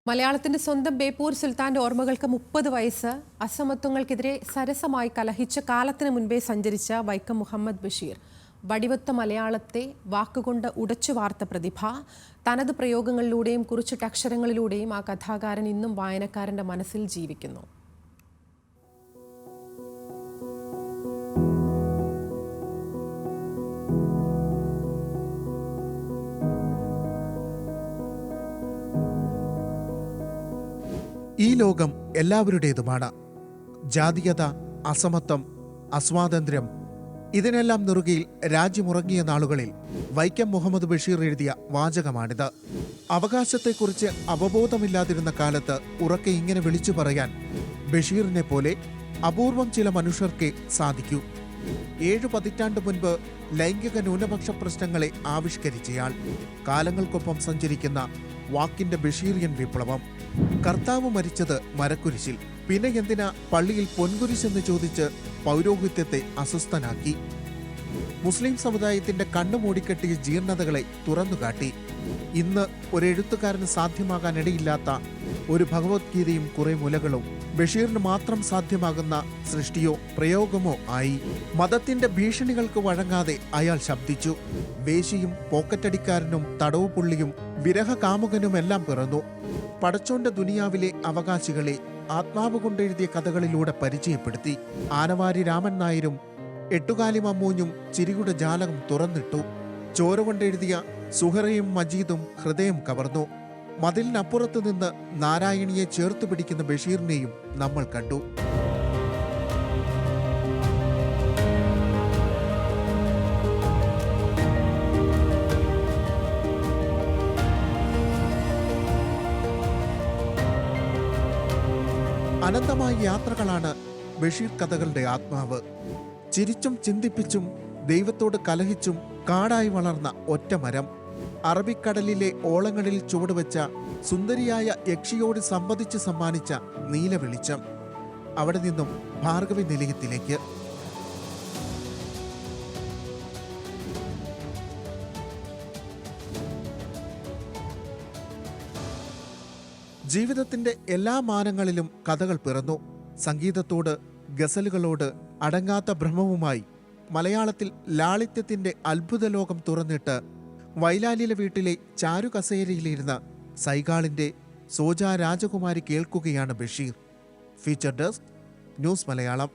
മലയാളത്തിന്റെ സ്വന്തം ബേപ്പൂർ സുൽത്താന്റെ ഓർമ്മകൾക്ക് 30 വയസ്സ്. അസമത്വങ്ങൾക്കെതിരെ സരസമായി കലഹിച്ച കാലത്തിന് മുൻപേ സഞ്ചരിച്ച വൈക്കം മുഹമ്മദ് ബഷീർ. വടിവത്ത മലയാളത്തെ വാക്കുകൊണ്ട് ഉടച്ചു വാർത്ത പ്രതിഭ. തനത് പ്രയോഗങ്ങളിലൂടെയും കുറിച്ചിട്ട അക്ഷരങ്ങളിലൂടെയും ആ കഥാകാരൻ ഇന്നും വായനക്കാരന്റെ മനസ്സിൽ ജീവിക്കുന്നു. ഈ ലോകം എല്ലാവരുടേതുമാണ്. ജാതീയത, അസമത്വം, അസ്വാതന്ത്ര്യം ഇതിനെല്ലാം നെറുകയിൽ രാജ്യമുറങ്ങിയ നാളുകളിൽ വൈക്കം മുഹമ്മദ് ബഷീർ എഴുതിയ വാചകമാണിത്. അവകാശത്തെക്കുറിച്ച് അവബോധമില്ലാതിരുന്ന കാലത്ത് ഉറക്കെ ഇങ്ങനെ വിളിച്ചു പറയാൻ ബഷീറിനെ പോലെ അപൂർവം ചില മനുഷ്യർക്കേ സാധിക്കൂ. 7 പതിറ്റാണ്ട് മുൻപ് ലൈംഗിക ന്യൂനപക്ഷ പ്രശ്നങ്ങളെ ആവിഷ്കരിച്ചയാൾ. കാലങ്ങൾക്കൊപ്പം സഞ്ചരിക്കുന്ന വാക്കിന്റെ ബഷീറിയൻ വിപ്ലവം. കർത്താവ് മരിച്ചത് മരക്കുരിശിൽ, പിന്നെ എന്തിനാ പള്ളിയിൽ പൊൻകുരിശെന്ന് ചോദിച്ച് പൗരോഹിത്യത്തെ അസ്വസ്ഥനാക്കി. മുസ്ലിം സമുദായത്തിന്റെ കണ്ണു മൂടിക്കെട്ടിയ ജീർണതകളെ തുറന്നുകാട്ടി. ഇന്ന് ഒരെഴുത്തുകാരന് സാധ്യമാകാനിടയില്ലാത്ത ഒരു ഭഗവത്ഗീതയും കുറെ മുലകളും ബഷീറിന് മാത്രം സാധ്യമാകുന്ന സൃഷ്ടിയോ പ്രയോഗമോ ആയി. മതത്തിന്റെ ഭീഷണികൾക്ക് വഴങ്ങാതെ അയാൾ ശബ്ദിച്ചു. വേശിയും പോക്കറ്റടിക്കാരനും തടവുപുള്ളിയും വിരഹ കാമുകനുമെല്ലാം പിറന്നു. പടച്ചോന്റെ ദുനിയാവിലെ അവകാശികളെ ആത്മാവ് കൊണ്ടെഴുതിയ കഥകളിലൂടെ പരിചയപ്പെടുത്തി. ആനവാരി രാമൻ നായരും എട്ടുകാലി മമ്മൂഞ്ഞും ചിരിയുടെ ജാലകം തുറന്നിട്ടു. ചോര കൊണ്ടെഴുതിയ സുഹറയും മജീദും ഹൃദയം കവർന്നു. മതിലിനപ്പുറത്തു നിന്ന് നാരായണിയെ ചേർത്തു പിടിക്കുന്ന ബഷീറിനെയും നമ്മൾ കണ്ടു. അനന്തമായ യാത്രകളാണ് ബഷീർ കഥകളുടെ ആത്മാവ്. ചിരിച്ചും ചിന്തിപ്പിച്ചും ദൈവത്തോട് കലഹിച്ചും കാടായി വളർന്ന ഒറ്റമരം. അറബിക്കടലിലെ ഓളങ്ങളിൽ ചുവടുവെച്ച സുന്ദരിയായ യക്ഷിയോട് സംവദിച്ച് സമ്മാനിച്ച നീലവെളിച്ചം. അവിടെ നിന്നും ഭാർഗവി നിലയത്തിലേക്ക്. ജീവിതത്തിന്റെ എല്ലാ മാനങ്ങളിലും കഥകൾ പിറന്നു. സംഗീതത്തോട്, ഗസലുകളോട് അടങ്ങാത്ത ഭ്രമവുമായി മലയാളത്തിൽ ലാളിത്യത്തിന്റെ അത്ഭുത ലോകം തുറന്നിട്ട് വൈലാലിലെ വീട്ടിലെ ചാരു കസേരയിലിരുന്ന സൈഗാളിന്റെ സോജ രാജകുമാരി കേൾക്കുകയാണ് Basheer. Feature desk, news Malayalam.